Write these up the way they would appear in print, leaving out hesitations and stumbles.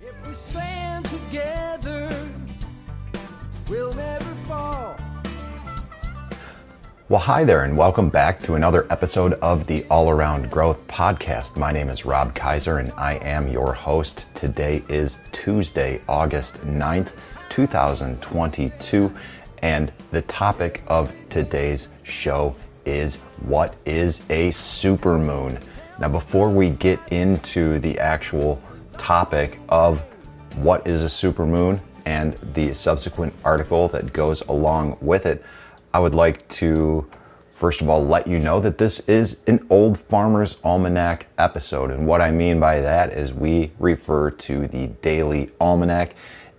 If we stand together, we'll never fall. Well, hi there, and welcome back to another episode of the All Around Growth Podcast. My name is Rob Kaiser, and I am your host. Today is Tuesday, August 9th, 2022, and the topic of today's show is what is a supermoon? Now, before we get into the actual topic of what is a supermoon and the subsequent article that goes along with it, I would like to, first of all, let you know that this is an Old Farmer's Almanac episode. And what I mean by that is we refer to the Daily Almanac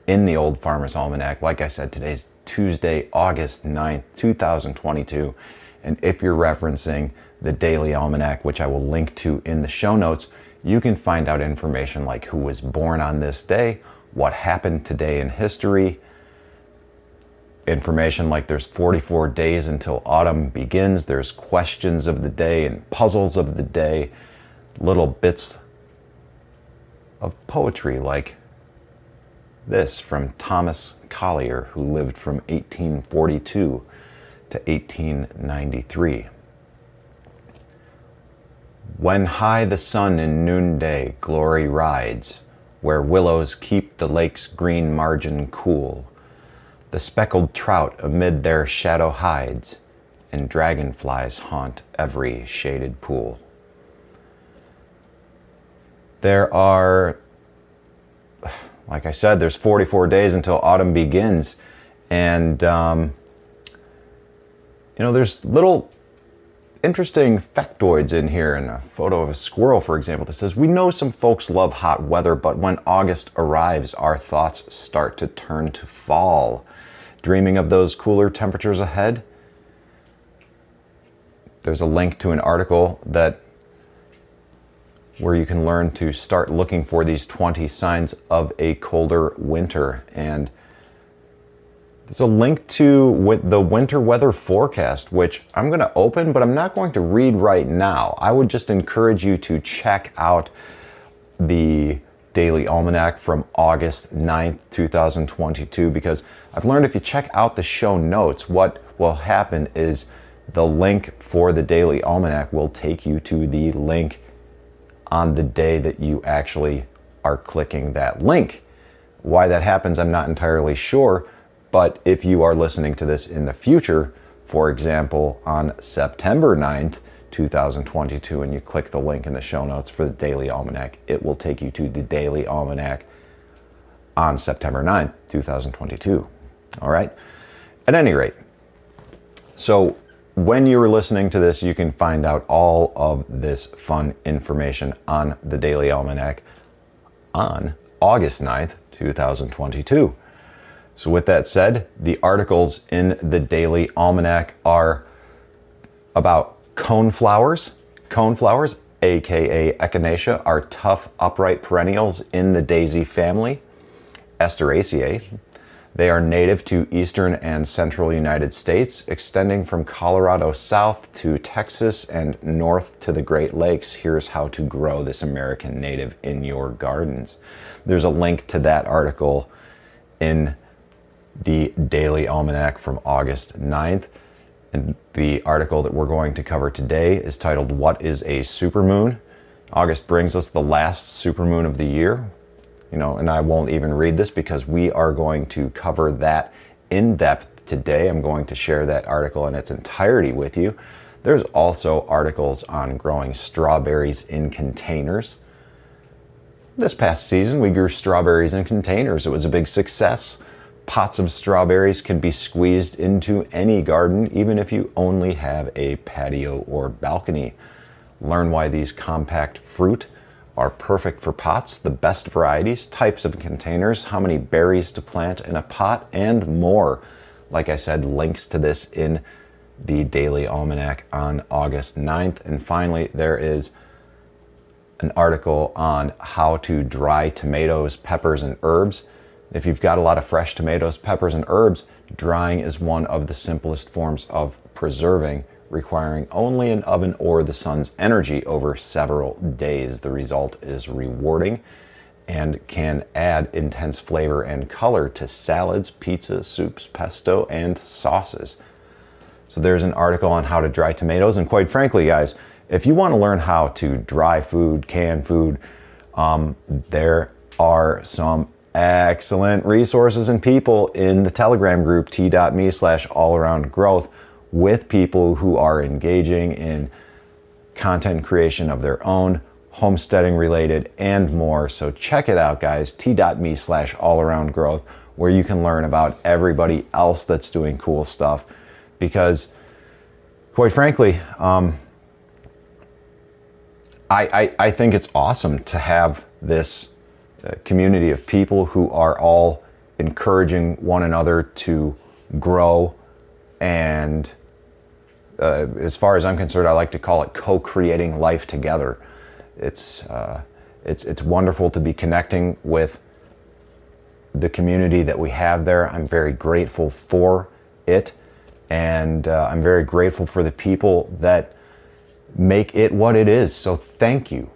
in the Old Farmer's Almanac. Like I said, today's Tuesday, August 9th, 2022. And if you're referencing the Daily Almanac, which I will link to in the show notes, you can find out information like who was born on this day, what happened today in history, information like there's 44 days until autumn begins, there's questions of the day and puzzles of the day, little bits of poetry like this from Thomas Collier, who lived from 1842 to 1893. When high the sun in noonday glory rides, where willows keep the lake's green margin cool, the speckled trout amid their shadow hides, and dragonflies haunt every shaded pool. There are, like I said, there's 44 days until autumn begins, and there's little interesting factoids in here, and a photo of a squirrel, for example, that says, "We know some folks love hot weather, but when August arrives, our thoughts start to turn to fall. Dreaming of those cooler temperatures ahead?" There's a link to an article where you can learn to start looking for these 20 signs of a colder winter. And there's a link to the winter weather forecast, which I'm going to open, but I'm not going to read right now. I would just encourage you to check out the Daily Almanac from August 9th, 2022, because I've learned if you check out the show notes, what will happen is the link for the Daily Almanac will take you to the link on the day that you actually are clicking that link. Why that happens, I'm not entirely sure, but if you are listening to this in the future, for example, on September 9th, 2022, and you click the link in the show notes for the Daily Almanac, it will take you to the Daily Almanac on September 9th, 2022. All right? At any rate, so when you're listening to this, you can find out all of this fun information on the Daily Almanac on August 9th, 2022. So with that said, the articles in the Daily Almanac are about coneflowers. Coneflowers, aka echinacea, are tough, upright perennials in the daisy family. Asteraceae. They are native to eastern and central United States, extending from Colorado south to Texas and north to the Great Lakes. Here's how to grow this American native in your gardens. There's a link to that article in the Daily Almanac from August 9th. And the article that we're going to cover today is titled, "What is a Supermoon?" August brings us the last supermoon of the year. And I won't even read this because we are going to cover that in depth today. I'm going to share that article in its entirety with you. There's also articles on growing strawberries in containers. This past season, we grew strawberries in containers. It was a big success. Pots of strawberries can be squeezed into any garden, even if you only have a patio or balcony. Learn why these compact fruit are perfect for pots, the best varieties, types of containers, how many berries to plant in a pot, and more. Like I said, links to this in the Daily Almanac on August 9th. And finally, there is an article on how to dry tomatoes, peppers, and herbs. If you've got a lot of fresh tomatoes, peppers, and herbs, drying is one of the simplest forms of preserving, requiring only an oven or the sun's energy over several days. The result is rewarding and can add intense flavor and color to salads, pizzas, soups, pesto, and sauces. So there's an article on how to dry tomatoes, and quite frankly, guys, if you want to learn how to dry food, can food, there are some excellent resources and people in the Telegram group t.me/allaroundgrowth with people who are engaging in content creation of their own, homesteading related, and more. So check it out, guys, t.me/allaroundgrowth, where you can learn about everybody else that's doing cool stuff. Because quite frankly, I think it's awesome to have this community of people who are all encouraging one another to grow, and as far as I'm concerned, I like to call it co-creating life together. It's wonderful to be connecting with the community that we have there. I'm very grateful for it, and I'm very grateful for the people that make it what it is. So thank you.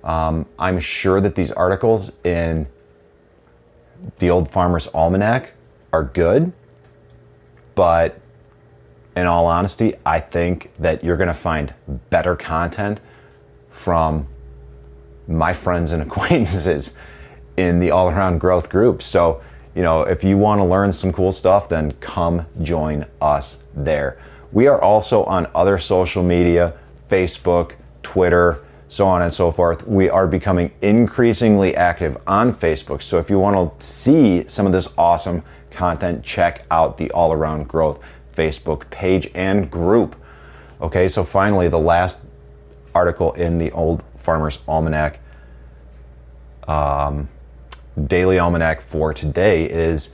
I'm sure that these articles in the Old Farmer's Almanac are good, but in all honesty, I think that you're going to find better content from my friends and acquaintances in the All Around Growth group. So, if you want to learn some cool stuff, then come join us there. We are also on other social media, Facebook, Twitter, so on and so forth. We are becoming increasingly active on Facebook. So if you want to see some of this awesome content, check out the All Around Growth Facebook page and group. Okay, so finally, the last article in the Old Farmer's Almanac, Daily Almanac for today, is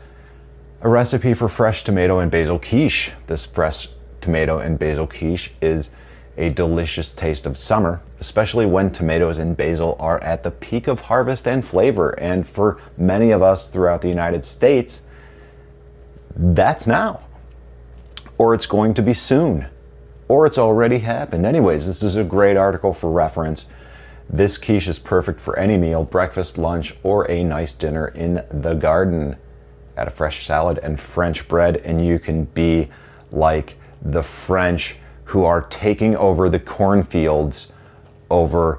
a recipe for fresh tomato and basil quiche. This fresh tomato and basil quiche is a delicious taste of summer, especially when tomatoes and basil are at the peak of harvest and flavor. And for many of us throughout the United States, that's now. Or it's going to be soon. Or it's already happened. Anyways, this is a great article for reference. This quiche is perfect for any meal, breakfast, lunch, or a nice dinner in the garden. Add a fresh salad and French bread, and you can be like the French who are taking over the cornfields over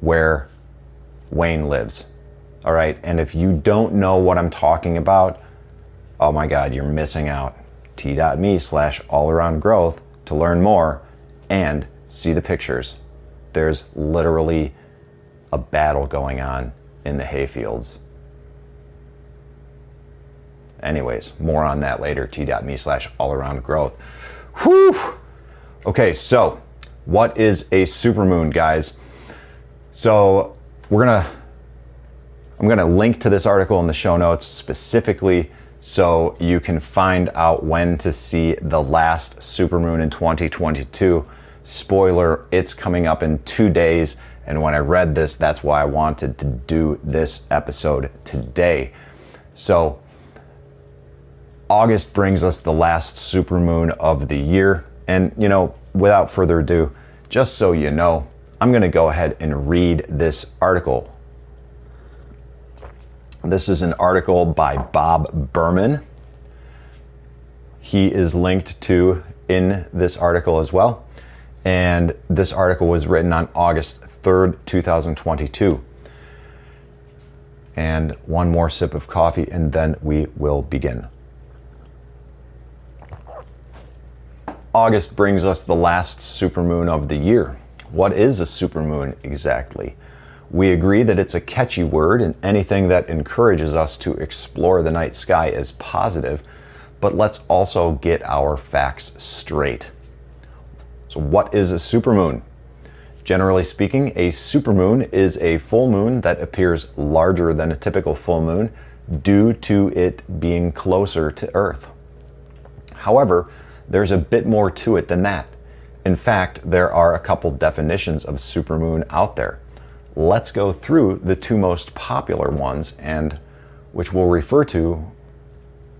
where Wayne lives. All right, and if you don't know what I'm talking about, oh my God, you're missing out. t.me/allaroundgrowth to learn more and see the pictures. There's literally a battle going on in the hayfields. Anyways, more on that later, t.me/allaroundgrowth. Whew! Okay, so what is a supermoon, guys? So I'm gonna link to this article in the show notes specifically so you can find out when to see the last supermoon in 2022. Spoiler, it's coming up in 2 days, and when I read this, that's why I wanted to do this episode today. So August brings us the last supermoon of the year, and without further ado, just so you know, I'm going to go ahead and read this article. This is an article by Bob Berman. He is linked to in this article as well. And this article was written on August 3rd, 2022. And one more sip of coffee, and then we will begin. August brings us the last supermoon of the year. What is a supermoon exactly? We agree that it's a catchy word, and anything that encourages us to explore the night sky is positive, but let's also get our facts straight. So what is a supermoon? Generally speaking, a supermoon is a full moon that appears larger than a typical full moon due to it being closer to Earth. However, there's a bit more to it than that. In fact, there are a couple definitions of supermoon out there. Let's go through the two most popular ones, and which we'll refer to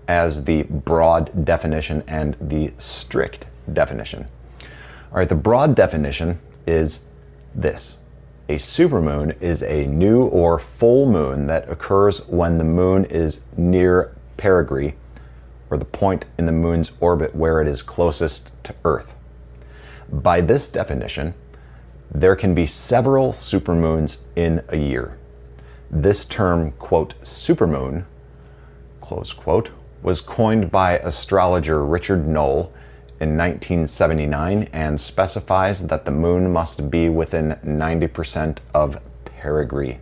as the broad definition and the strict definition. All right, the broad definition is this. A supermoon is a new or full moon that occurs when the moon is near perigee, or the point in the moon's orbit where it is closest to Earth. By this definition, there can be several supermoons in a year. This term, quote, supermoon, close quote, was coined by astrologer Richard Knoll in 1979 and specifies that the moon must be within 90% of perigee.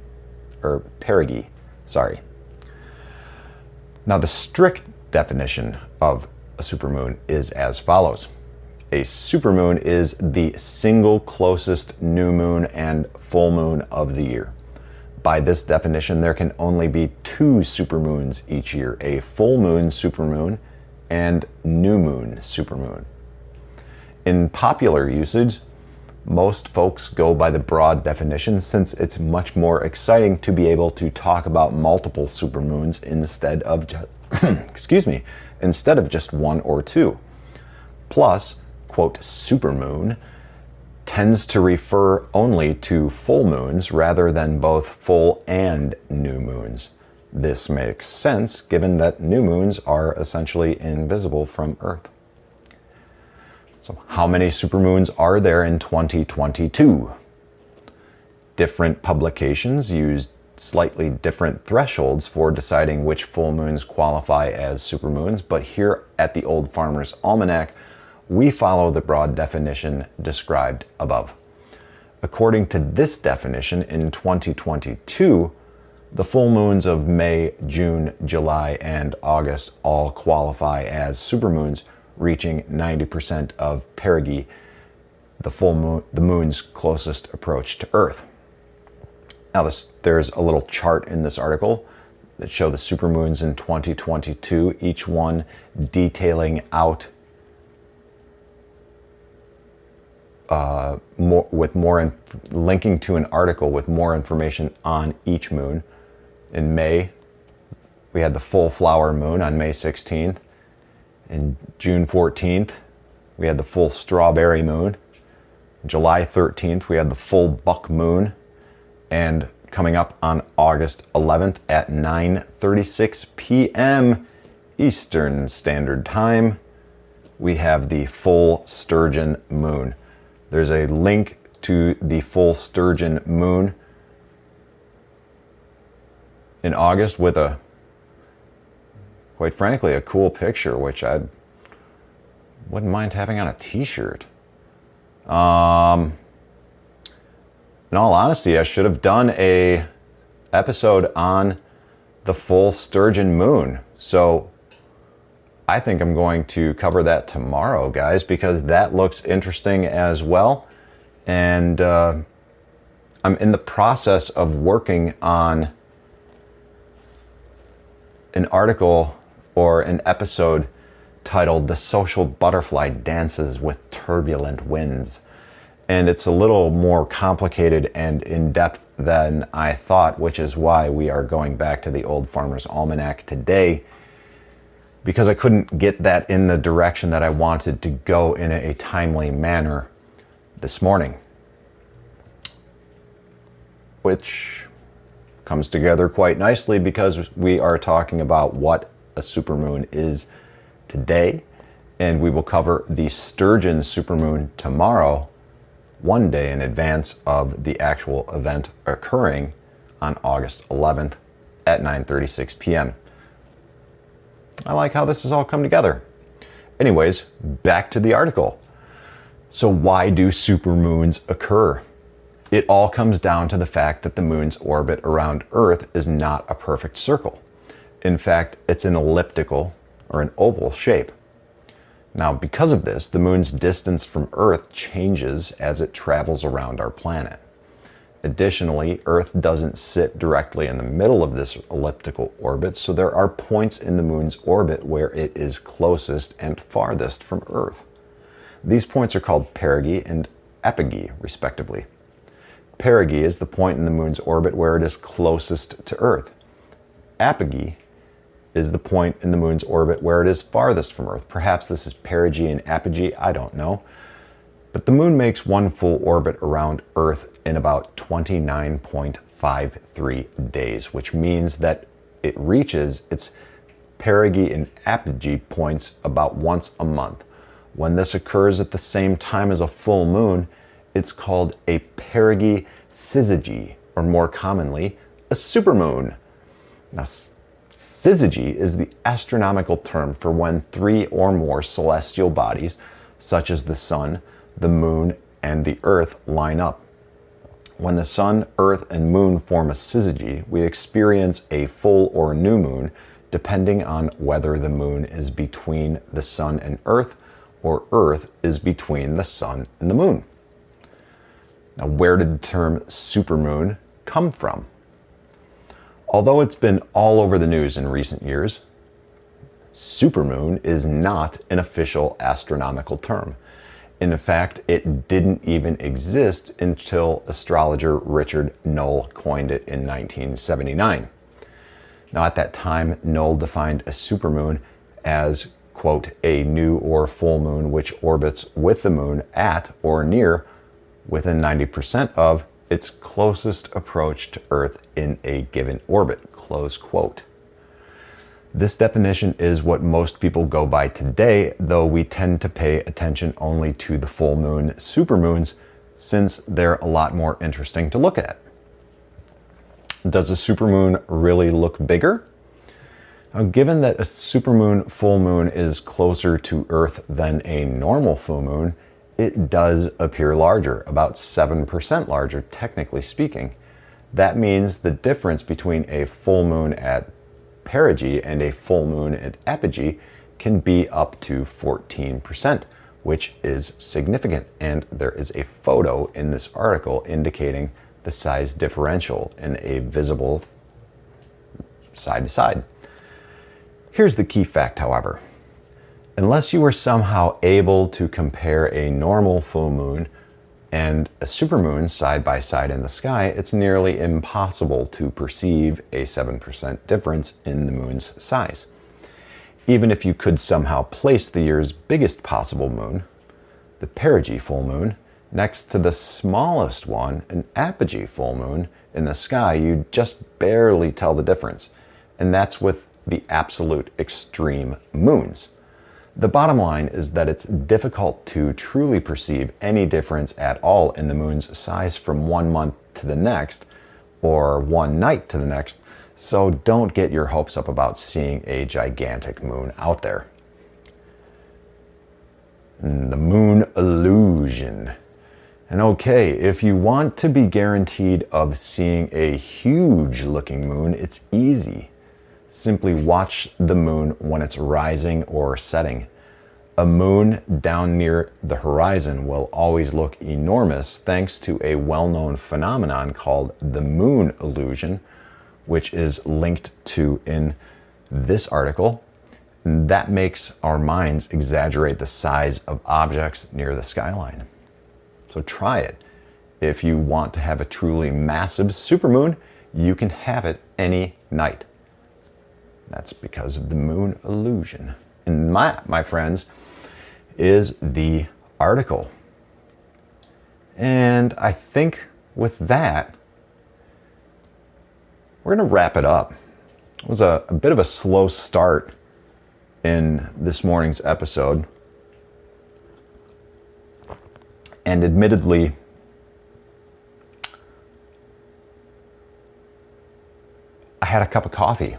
Now, the strict definition of a supermoon is as follows. A supermoon is the single closest new moon and full moon of the year. By this definition, there can only be 2 supermoons each year, a full moon supermoon and new moon supermoon. In popular usage, most folks go by the broad definition since it's much more exciting to be able to talk about multiple supermoons instead of instead of just 1 or 2. Plus, quote, supermoon tends to refer only to full moons rather than both full and new moons. This makes sense given that new moons are essentially invisible from Earth. So how many supermoons are there in 2022? Different publications use slightly different thresholds for deciding which full moons qualify as supermoons, but here at the Old Farmer's Almanac, we follow the broad definition described above. According to this definition, in 2022, the full moons of May, June, July, and August all qualify as supermoons, reaching 90% of perigee, the moon's closest approach to Earth. Now, there's a little chart in this article that show the supermoons in 2022, each one detailing out linking to an article with more information on each moon. In May, we had the full flower moon on May 16th. In June 14th, we had the full strawberry moon. July 13th, we had the full buck moon. And coming up on August 11th at 9:36 p.m. Eastern Standard Time, we have the full sturgeon moon. There's a link to the full sturgeon moon in August with quite frankly, a cool picture, which I wouldn't mind having on a t-shirt. In all honesty, I should have done a episode on the full sturgeon moon. So I think I'm going to cover that tomorrow, guys, because that looks interesting as well. And I'm in the process of working on an article or an episode titled "The Social Butterfly Dances with Turbulent Winds." And it's a little more complicated and in-depth than I thought, which is why we are going back to the Old Farmer's Almanac today, because I couldn't get that in the direction that I wanted to go in a timely manner this morning, which comes together quite nicely because we are talking about what a supermoon is today, and we will cover the sturgeon supermoon tomorrow, one day in advance of the actual event occurring on August 11th at 9:36 p.m. I like how this has all come together. Anyways, back to the article. So why do supermoons occur? It all comes down to the fact that the moon's orbit around Earth is not a perfect circle. In fact, it's an elliptical or an oval shape. Now, because of this, the moon's distance from Earth changes as it travels around our planet. Additionally, Earth doesn't sit directly in the middle of this elliptical orbit, so there are points in the moon's orbit where it is closest and farthest from Earth. These points are called perigee and apogee, respectively. Perigee is the point in the moon's orbit where it is closest to Earth. Apogee is the point in the moon's orbit where it is farthest from Earth. Perhaps this is perigee and apogee, I don't know. But the moon makes one full orbit around Earth in about 29.53 days, which means that it reaches its perigee and apogee points about once a month. When this occurs at the same time as a full moon, it's called a perigee syzygy, or more commonly, a supermoon. Now, syzygy is the astronomical term for when 3 or more celestial bodies, such as the sun, the moon, and the earth, line up. When the sun, earth, and moon form a syzygy, we experience a full or new moon, depending on whether the moon is between the sun and earth, or earth is between the sun and the moon. Now, where did the term supermoon come from? Although it's been all over the news in recent years, supermoon is not an official astronomical term. In fact, it didn't even exist until astrologer Richard Noel coined it in 1979. Now, at that time, Noel defined a supermoon as, quote, a new or full moon which orbits with the moon at or near within 90% of its closest approach to Earth in a given orbit, close quote. This definition is what most people go by today, though we tend to pay attention only to the full moon supermoons since they're a lot more interesting to look at. Does a supermoon really look bigger? Now, given that a supermoon full moon is closer to Earth than a normal full moon, it does appear larger, about 7% larger, technically speaking. That means the difference between a full moon at perigee and a full moon at apogee can be up to 14%, which is significant. And there is a photo in this article indicating the size differential in a visible side to side. Here's the key fact, however. Unless you are somehow able to compare a normal full moon and a supermoon side by side in the sky, it's nearly impossible to perceive a 7% difference in the moon's size. Even if you could somehow place the year's biggest possible moon, the perigee full moon, next to the smallest one, an apogee full moon, in the sky, you just barely tell the difference. And that's with the absolute extreme moons. The bottom line is that it's difficult to truly perceive any difference at all in the moon's size from one month to the next, or one night to the next, so don't get your hopes up about seeing a gigantic moon out there. The moon illusion. And okay, if you want to be guaranteed of seeing a huge looking moon, it's easy. Simply watch the moon when it's rising or setting. A moon down near the horizon will always look enormous thanks to a well-known phenomenon called the moon illusion, which is linked to in this article. That makes our minds exaggerate the size of objects near the skyline. So try it. If you want to have a truly massive supermoon, you can have it any night. That's because of the moon illusion. And my friends, is the article. And I think with that, we're going to wrap it up. It was a bit of a slow start in this morning's episode. And admittedly, I had a cup of coffee.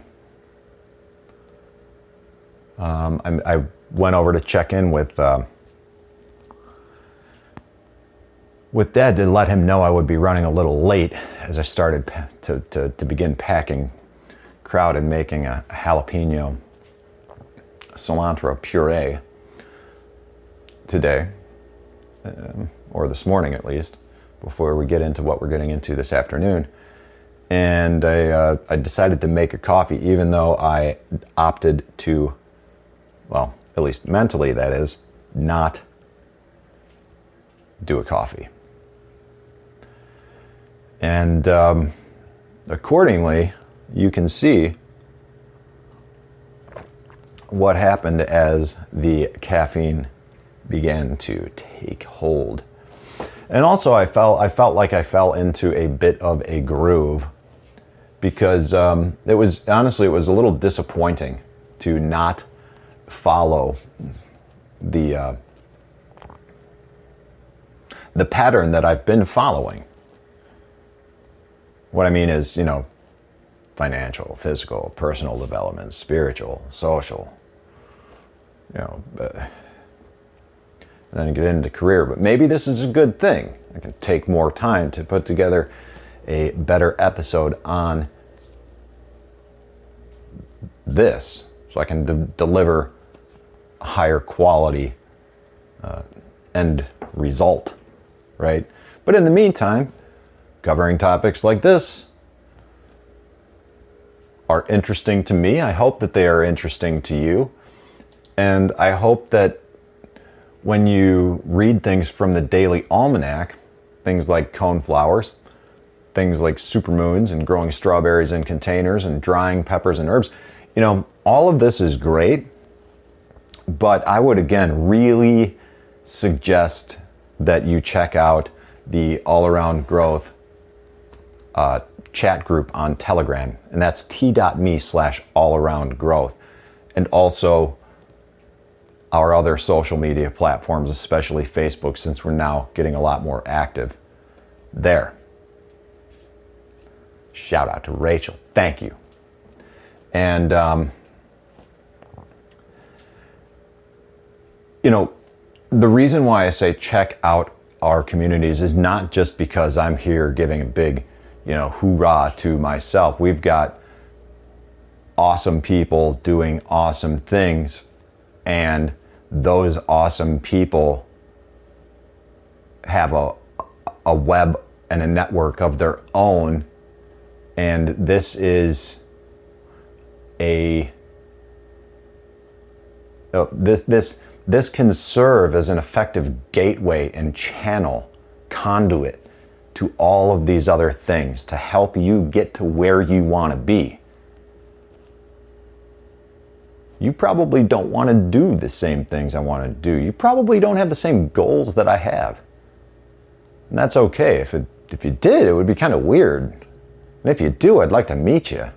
I went over to check in with Dad to let him know I would be running a little late as I started to begin packing kraut and making a jalapeno cilantro puree today, or this morning at least, before we get into what we're getting into this afternoon. And I decided to make a coffee, even though I opted to, well, at least mentally that is, not do a coffee. And accordingly, you can see what happened as the caffeine began to take hold. And also I felt like I fell into a bit of a groove because it was a little disappointing to not follow the pattern that I've been following. What I mean is, financial, physical, personal development, spiritual, social, and then get into career. But maybe this is a good thing. I can take more time to put together a better episode on this, so I can deliver a higher quality end result, right? But in the meantime, covering topics like this are interesting to me. I hope that they are interesting to you. And I hope that when you read things from the Daily Almanac, things like coneflowers, things like supermoons and growing strawberries in containers and drying peppers and herbs, all of this is great. But I would, again, really suggest that you check out the All Around Growth chat group on Telegram, and that's t.me/allaroundgrowth, and also our other social media platforms, especially Facebook, since we're now getting a lot more active there. Shout out to Rachel. Thank you. And, the reason why I say check out our communities is not just because I'm here giving a big, hoorah to myself. We've got awesome people doing awesome things, and those awesome people have a web and a network of their own, and this is this can serve as an effective gateway and channel, conduit to all of these other things to help you get to where you want to be. You probably don't want to do the same things I want to do. You probably don't have the same goals that I have. And that's okay. If you did, it would be kind of weird. And if you do, I'd like to meet you.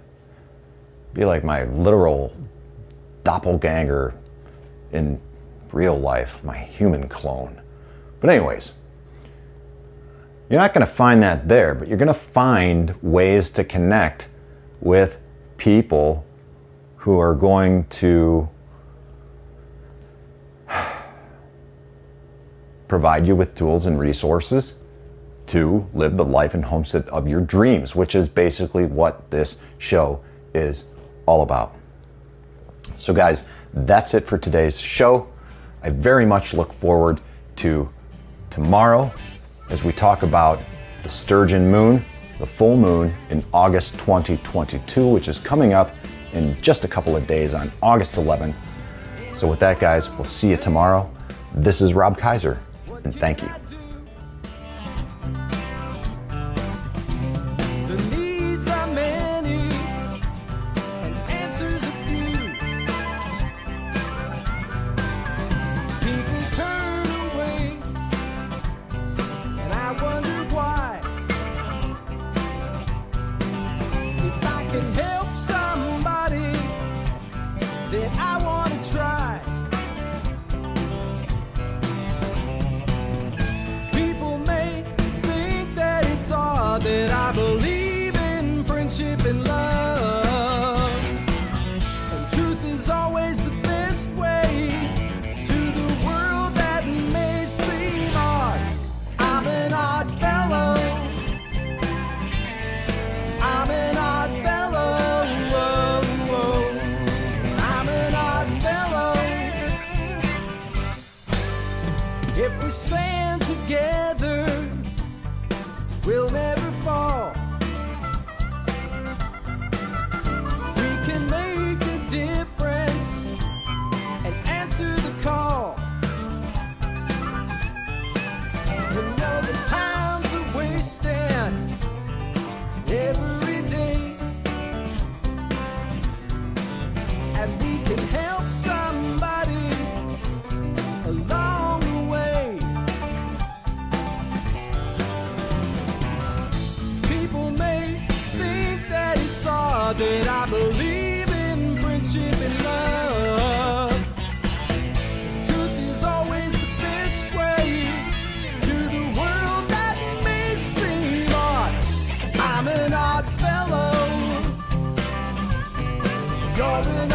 Be like my literal doppelganger in real life, my human clone. But anyways, you're not going to find that there, but you're going to find ways to connect with people who are going to provide you with tools and resources to live the life and homestead of your dreams, which is basically what this show is all about. So guys, that's it for today's show. I very much look forward to tomorrow as we talk about the sturgeon moon, the full moon in August 2022, which is coming up in just a couple of days on August 11th. So with that, guys, we'll see you tomorrow. This is Rob Kaiser, and thank you. The needs are many and answers a few. People turn away, and I wonder why. If I can help somebody, then I want to try. People may think that it's odd that I believe in friendship and love. And truth is always the best way to the world that may seem odd. I'm an odd fellow. I'm an odd fellow. I'm an odd fellow. If we stand together, we'll never fall. We can make a difference and answer the call. We know the times are wasting every day, and we can help somebody along the way. that I believe in friendship and love. Truth is always the best way to the world that may seem odd. I'm an odd fellow. You're an